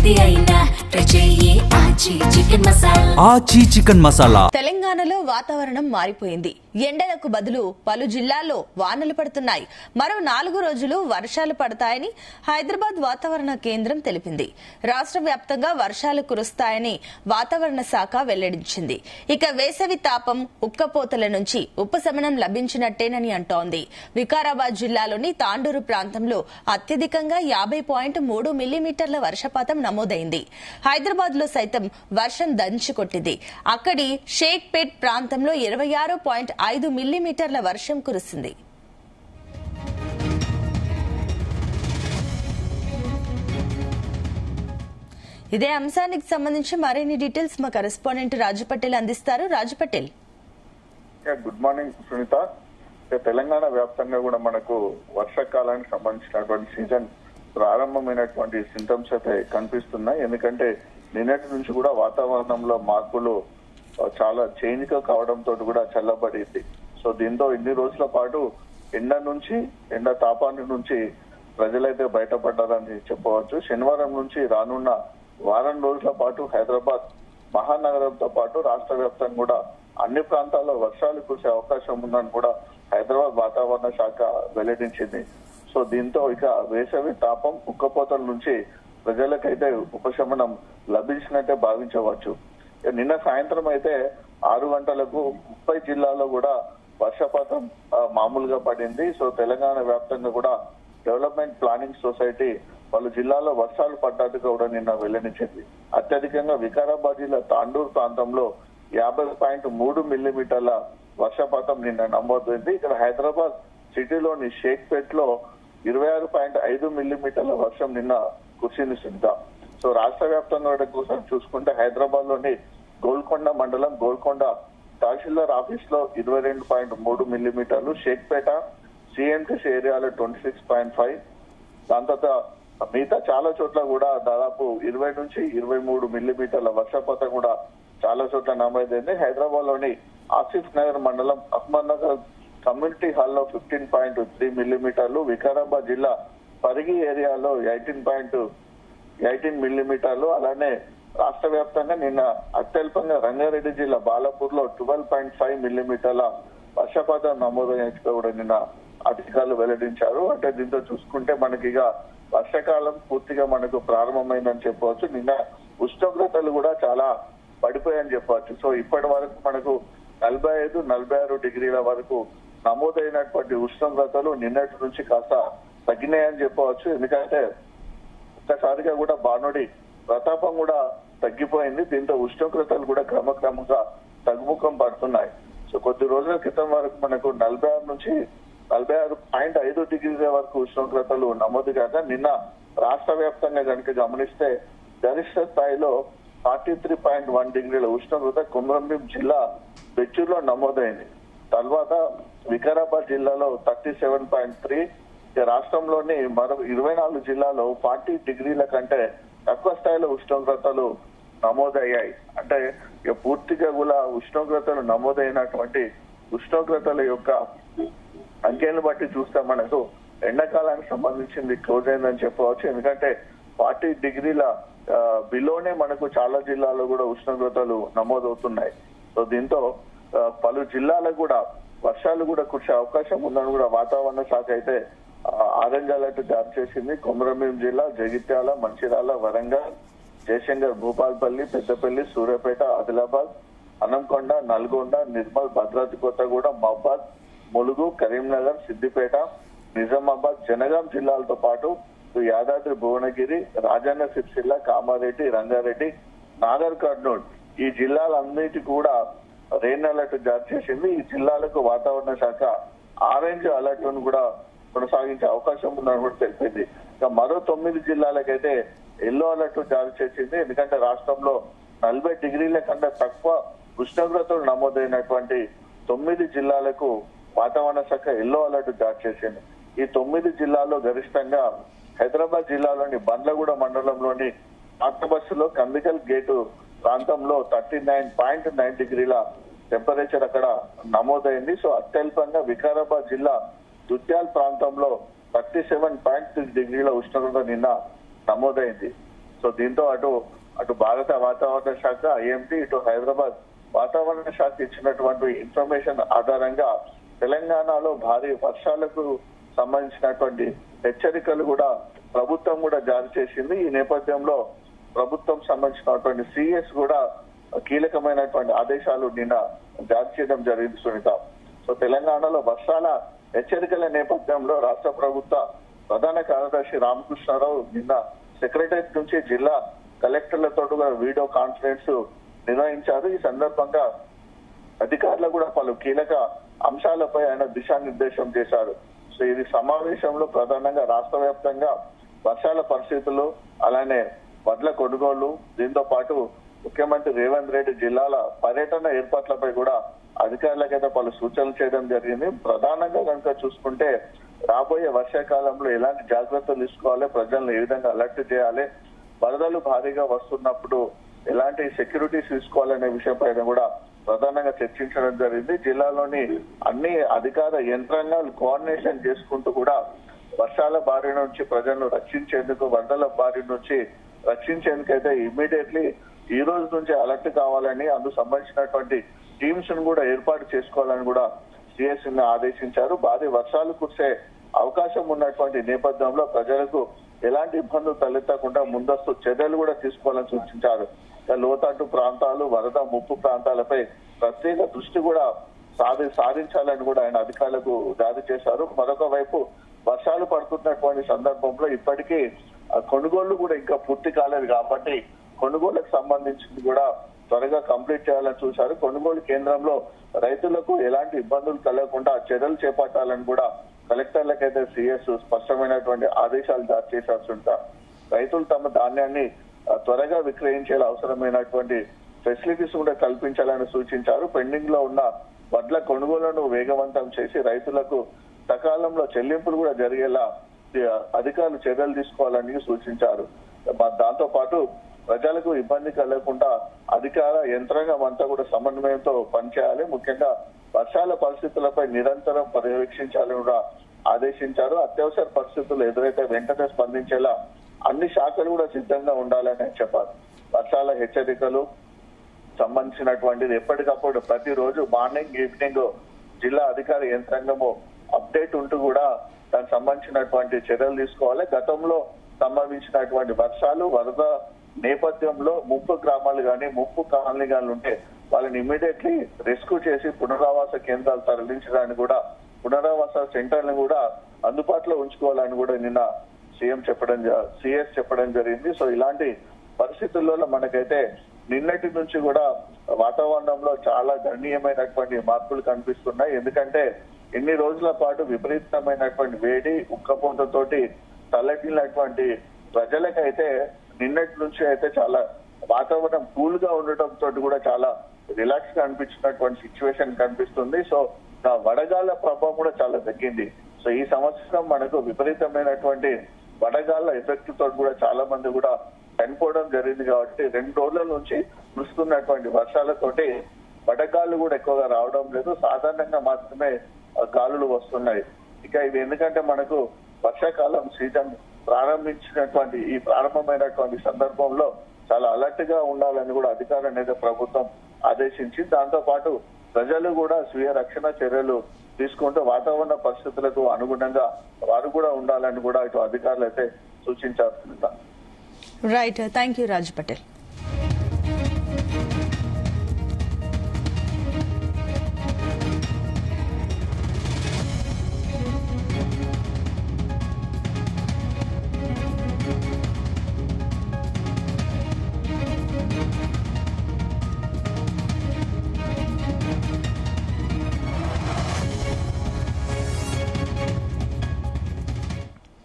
ఏది అయినా ఆచి చికెన్ మసాలా. తెలంగాణలో వాతావరణం మారిపోయింది. ఎండలకు బదులు పలు జిల్లాల్లో వానలు పడుతున్నాయి. మరో 4 రోజులు వర్షాలు పడతాయని హైదరాబాద్ వాతావరణ కేంద్రం తెలిపింది. రాష్ట్ర వ్యాప్తంగా వర్షాలు కురుస్తాయని వాతావరణ శాఖ వెల్లడించింది. ఇక వేసవి తాపం ఉక్కపోతల నుంచి ఉపశమనం లభించినట్టేనని అంటోంది. వికారాబాద్ జిల్లాలోని తాండూరు ప్రాంతంలో అత్యధికంగా 50.3 మిల్లీమీటర్ల వర్షపాతం నమోదైంది. హైదరాబాద్ లో సైతం వర్షం దంచుకొట్టింది. అక్కడి షేక్పేట్ ప్రాంతంలో 26.5 మిల్లీమీటర్ల వర్షం కురిసింది. ఇదే అంశానికి సంబంధించి మరిన్ని డీటెయిల్స్ మా కరెస్పాండెంట్ రాజు పటేల్ అందిస్తారు. రాజు పటేల్. Good morning Sunitha. తెలంగాణ వ్యాప్తంగా కూడా మనకు వర్షాకాలానికి సంబంధించినటువంటి సీజన్ ప్రారంభమైనటువంటి సింటమ్స్ అయితే కనిపిస్తున్నాయి. ఎందుకంటే నిన్నటి నుంచి కూడా వాతావరణంలో మార్పులు చాలా చేంజ్ గా కావడంతో కూడా చల్లబడింది. సో దీంతో ఇన్ని రోజుల పాటు ఎండ తాపాన్ని నుంచి ప్రజలైతే బయటపడ్డారని చెప్పవచ్చు. శనివారం నుంచి రానున్న వారం రోజుల పాటు హైదరాబాద్ మహానగరంతో పాటు రాష్ట్ర వ్యాప్తంగా కూడా అన్ని ప్రాంతాల్లో వర్షాలు కురిసే అవకాశం ఉందని కూడా హైదరాబాద్ వాతావరణ శాఖ వెల్లడించింది. సో దీంతో ఇక వేసవి తాపం ఉక్కపోతల నుంచి ప్రజలకైతే ఉపశమనం లభించినట్టే భావించవచ్చు. నిన్న సాయంత్రం అయితే 6 గంటలకు 30 జిల్లాల్లో కూడా వర్షపాతం మామూలుగా పడింది. సో తెలంగాణ వ్యాప్తంగా కూడా డెవలప్మెంట్ ప్లానింగ్ సొసైటీ పలు జిల్లాల్లో వర్షాలు పడ్డట్టుగా కూడా నిన్న వెల్లడించింది. అత్యధికంగా వికారాబాద్ జిల్లా తాండూరు ప్రాంతంలో 50.3 మిల్లీమీటర్ల వర్షపాతం నిన్న నమోదైంది. ఇక్కడ హైదరాబాద్ సిటీలోని షేక్పేట్ లో 26.5 మిల్లీమీటర్ల వర్షం నిన్న కురిసింది సునీత. సో రాష్ట్ర వ్యాప్తంగా కోసం చూసుకుంటే హైదరాబాద్ లోని గోల్కొండ మండలం గోల్కొండ తహసీల్దార్ ఆఫీస్ లో 22.3 మిల్లీమీటర్లు, షేక్పేట సిఎంటిసి ఏరియాలో 26.5, దాని తర్వాత మిగతా చాలా చోట్ల కూడా దాదాపు 20 నుంచి 23 మిల్లీమీటర్ల వర్షపాతం కూడా చాలా చోట్ల నమోదైంది. హైదరాబాద్ లోని ఆసిఫ్ నగర్ మండలం అహ్మద్ నగర్ కమ్యూనిటీ హాల్లో 15.3 మిల్లీమీటర్లు, వికారాబాద్ జిల్లా పరిగి ఏరియాలో 18 మిల్లీమీటర్లు, అలానే రాష్ట్ర వ్యాప్తంగా నిన్న అత్యల్పంగా రంగారెడ్డి జిల్లా బాలాపూర్ లో 12.5 మిల్లీమీటర్ల వర్షపాతం నమోదైనట్టుగా కూడా నిన్న అధికారులు వెల్లడించారు. అంటే దీంతో చూసుకుంటే మనకి ఇక వర్షాకాలం పూర్తిగా మనకు ప్రారంభమైందని చెప్పవచ్చు. నిన్న ఉష్ణోగ్రతలు కూడా చాలా పడిపోయాయని చెప్పవచ్చు. సో ఇప్పటి వరకు మనకు 45-46 డిగ్రీల వరకు నమోదైనటువంటి ఉష్ణోగ్రతలు నిన్నటి నుంచి కాస్త తగ్గినాయని చెప్పవచ్చు. ఎందుకంటే ఒక్కసారిగా కూడా బాణుడి ప్రతాపం కూడా తగ్గిపోయింది. దీంతో ఉష్ణోగ్రతలు కూడా క్రమక్రమంగా తగ్గుముఖం పడుతున్నాయి. సో కొద్ది రోజుల క్రితం వరకు మనకు 46 నుంచి 46.5 డిగ్రీల వరకు ఉష్ణోగ్రతలు నమోదు కాగా నిన్న రాష్ట్ర వ్యాప్తంగా కనుక గమనిస్తే గరిష్ట స్థాయిలో 43.1 డిగ్రీల ఉష్ణోగ్రత కొమరంభీం జిల్లా బెచ్చూరులో నమోదైంది. తర్వాత వికారాబాద్ జిల్లాలో 37.3, రాష్ట్రంలోని మరో 24 జిల్లాలో 40 డిగ్రీల కంటే తక్కువ స్థాయిలో ఉష్ణోగ్రతలు నమోదయ్యాయి. అంటే పూర్తిగా కూడా ఉష్ణోగ్రతలు నమోదైనటువంటి ఉష్ణోగ్రతల యొక్క అంకెలను బట్టి చూస్తే మనకు ఎండాకాలానికి సంబంధించింది క్లోజ్ అయిందని చెప్పవచ్చు. ఎందుకంటే 40 డిగ్రీల బిలోనే మనకు చాలా జిల్లాల్లో కూడా ఉష్ణోగ్రతలు నమోదవుతున్నాయి. సో దీంతో పలు జిల్లాలకు కూడా వర్షాలు కూడా కురిసే అవకాశం ఉందని కూడా వాతావరణ శాఖ అయితే ఆరెంజ్ అలర్ట్ జారీ చేసింది. కొమరంభీం జిల్లా, జగిత్యాల, మంచిర్యాల, వరంగల్, జయశంకర్, భూపాల్పల్లి, పెద్దపల్లి, సూర్యాపేట, ఆదిలాబాద్, హనంకొండ, నల్గొండ, నిర్మల్, భద్రాద్రి కొత్తగూడెం, మహబాద్, ములుగు, కరీంనగర్, సిద్దిపేట, నిజామాబాద్, జనగాం జిల్లాలతో పాటు యాదాద్రి, భువనగిరి, రాజన్న సిరిసిల్ల, కామారెడ్డి, రంగారెడ్డి, నాగర్ కర్నూల్ ఈ జిల్లాలన్నిటి కూడా రెయిన్ అలర్ట్ జారీ చేసింది. ఈ జిల్లాలకు వాతావరణ శాఖ ఆరెంజ్ అలర్ట్ ను కూడా కొనసాగించే అవకాశం ఉందని కూడా తెలిపింది. ఇక మరో 9 జిల్లాలకైతే ఎల్లో అలర్ట్ జారీ చేసింది. ఎందుకంటే రాష్ట్రంలో 40 డిగ్రీల కంటే తక్కువ ఉష్ణోగ్రతలు నమోదైనటువంటి 9 జిల్లాలకు వాతావరణ శాఖ ఎల్లో అలర్ట్ జారీ చేసింది. ఈ 9 జిల్లాల్లో గరిష్టంగా హైదరాబాద్ జిల్లాలోని బండ్లగూడ మండలంలోని పాత బస్సులో కందికల్ గేటు ప్రాంతంలో 39.9 డిగ్రీల టెంపరేచర్ అక్కడ నమోదైంది. సో అత్యల్పంగా వికారాబాద్ జిల్లా దుత్యాల్ ప్రాంతంలో 37.6 డిగ్రీల ఉష్ణోగ్రత నిన్న నమోదైంది. సో దీంతో అటు భారత వాతావరణ శాఖ ఐఎండీ, ఇటు హైదరాబాద్ వాతావరణ శాఖ ఇచ్చినటువంటి ఇన్ఫర్మేషన్ ఆధారంగా తెలంగాణలో భారీ వర్షాలకు సంబంధించినటువంటి హెచ్చరికలు కూడా ప్రభుత్వం కూడా జారీ చేసింది. ఈ నేపథ్యంలో ప్రభుత్వం సంబంధించినటువంటి సిఎస్ కూడా కీలకమైనటువంటి ఆదేశాలు నిన్న జారీ చేయడం జరిగింది సునీత. సో తెలంగాణలో వర్షాల హెచ్చరికల నేపథ్యంలో రాష్ట్ర ప్రభుత్వ ప్రధాన కార్యదర్శి రామకృష్ణారావు నిన్న సెక్రటరియట్ నుంచి జిల్లా కలెక్టర్లతో కూడా వీడియో కాన్ఫరెన్స్ నిర్వహించారు. ఈ సందర్భంగా అధికారులు కూడా పలు కీలక అంశాలపై ఆయన దిశానిర్దేశం చేశారు. సో ఇది సమావేశంలో ప్రధానంగా రాష్ట్ర వ్యాప్తంగా వర్షాల పరిస్థితులు, అలానే వడ్ల కొనుగోలు, దీంతో పాటు ముఖ్యమంత్రి రేవంత్ రెడ్డి జిల్లాల పర్యటన ఏర్పాట్లపై కూడా అధికారులకైతే పలు సూచనలు చేయడం జరిగింది. ప్రధానంగా కనుక చూసుకుంటే రాబోయే వర్షాకాలంలో ఎలాంటి జాగ్రత్తలు తీసుకోవాలి, ప్రజలను ఏ విధంగా అలర్ట్ చేయాలి, వరదలు భారీగా వస్తున్నప్పుడు ఎలాంటి సెక్యూరిటీస్ తీసుకోవాలనే విషయంపైన కూడా ప్రధానంగా చర్చించడం జరిగింది. జిల్లాలోని అన్ని అధికార యంత్రాంగాలు కోఆర్డినేషన్ చేసుకుంటూ కూడా వర్షాల బారి నుంచి ప్రజలను రక్షించేందుకు, వరదల బారి నుంచి రక్షించేందుకైతే ఇమ్మీడియట్లీ ఈ రోజు నుంచి అలర్ట్ కావాలని, అందుకు సంబంధించినటువంటి టీమ్స్ ను కూడా ఏర్పాటు చేసుకోవాలని కూడా సిఎస్ ఆదేశించారు. భారీ వర్షాలు కురిసే అవకాశం ఉన్నటువంటి నేపథ్యంలో ప్రజలకు ఎలాంటి ఇబ్బందులు తలెత్తకుండా ముందస్తు చర్యలు కూడా తీసుకోవాలని సూచించారు. లోతట్టు ప్రాంతాలు, వరద ముప్పు ప్రాంతాలపై ప్రత్యేక దృష్టి కూడా సాధించాలని కూడా ఆయన అధికారులకు జారీ చేశారు. మరొక వైపు వర్షాలు పడుతున్నటువంటి సందర్భంలో ఇప్పటికీ కొనుగోళ్లు కూడా ఇంకా పూర్తి కాలేదు కాబట్టి కొనుగోళ్లకు సంబంధించింది కూడా త్వరగా కంప్లీట్ చేయాలని చూశారు. కొనుగోలు కేంద్రంలో రైతులకు ఎలాంటి ఇబ్బందులు కలగకుండా చర్యలు చేపట్టాలని కూడా కలెక్టర్లకైతే సిఎస్ స్పష్టమైనటువంటి ఆదేశాలు జారీ చేశారు. రైతులు తమ ధాన్యాన్ని త్వరగా విక్రయించేలా అవసరమైనటువంటి ఫెసిలిటీస్ కూడా కల్పించాలని సూచించారు. పెండింగ్ లో ఉన్న వడ్ల కొనుగోలును వేగవంతం చేసి రైతులకు సకాలంలో చెల్లింపులు కూడా జరిగేలా అధికారులు చర్యలు తీసుకోవాలని సూచించారు. దాంతో పాటు ప్రజలకు ఇబ్బంది కలగకుండా అధికార యంత్రాంగం అంతా కూడా సమన్వయంతో పనిచేయాలి. ముఖ్యంగా వర్షాల పరిస్థితులపై నిరంతరం పర్యవేక్షించాలని కూడా ఆదేశించారు. అత్యవసర పరిస్థితులు ఎదురైతే వెంటనే స్పందించేలా అన్ని శాఖలు కూడా సిద్ధంగా ఉండాలని చెప్పారు. వర్షాల హెచ్చరికలు సంబంధించినటువంటిది ఎప్పటికప్పుడు ప్రతిరోజు మార్నింగ్, ఈవినింగ్ జిల్లా అధికార యంత్రాంగము అప్డేట్ ఉంటూ కూడా దానికి సంబంధించినటువంటి చర్యలు తీసుకోవాలి. గతంలో సంభవించినటువంటి వర్షాలు, వరద నేపథ్యంలో ముప్పు గ్రామాలు కానీ, ముప్పు కాలనీ కానీ ఉంటే వాళ్ళని ఇమ్మీడియట్లీ రెస్క్యూ చేసి పునరావాస కేంద్రాలు తరలించడానికి కూడా, పునరావాస సెంటర్లను కూడా అందుబాటులో ఉంచుకోవాలని కూడా నిన్న సిఎస్ చెప్పడం జరిగింది. సో ఇలాంటి పరిస్థితుల్లో మనకైతే నిన్నటి నుంచి కూడా వాతావరణంలో చాలా గణనీయమైనటువంటి మార్పులు కనిపిస్తున్నాయి. ఎందుకంటే ఎన్ని రోజుల పాటు విపరీతమైనటువంటి వేడి, ఉక్కపోతతోటి తలెట్టినటువంటి ప్రజలకైతే నిన్నటి నుంచి అయితే చాలా వాతావరణం కూల్ గా ఉండటంతో కూడా చాలా రిలాక్స్ గా అనిపించినటువంటి సిచ్యువేషన్ కనిపిస్తుంది. సో వడగాళ్ల ప్రభావం కూడా చాలా తగ్గింది. సో ఈ సంవత్సరం మనకు విపరీతమైనటువంటి వడగాళ్ల ఎఫెక్ట్ తోటి కూడా చాలా మంది కూడా చనిపోవడం జరిగింది. కాబట్టి 2 రోజుల నుంచి కురుస్తున్నటువంటి వర్షాలతోటి వడగాళ్లు కూడా ఎక్కువగా రావడం లేదు, సాధారణంగా మాత్రమే గాలులు వస్తున్నాయి. ఇక ఇది ఎందుకంటే మనకు వర్షాకాలం సీజన్ ప్రారంభించినటువంటి ఈ ప్రారంభమైనటువంటి సందర్భంలో చాలా అలర్ట్ గా ఉండాలని కూడా అధికారులు అనేది ప్రభుత్వం ఆదేశించి, దాంతో పాటు ప్రజలు కూడా స్వీయ రక్షణ చర్యలు తీసుకుంటూ వాతావరణ పరిస్థితులకు అనుగుణంగా వారు కూడా ఉండాలని కూడా ఇటు అధికారులు అయితే సూచించారు. Right, thank you Raj Patel.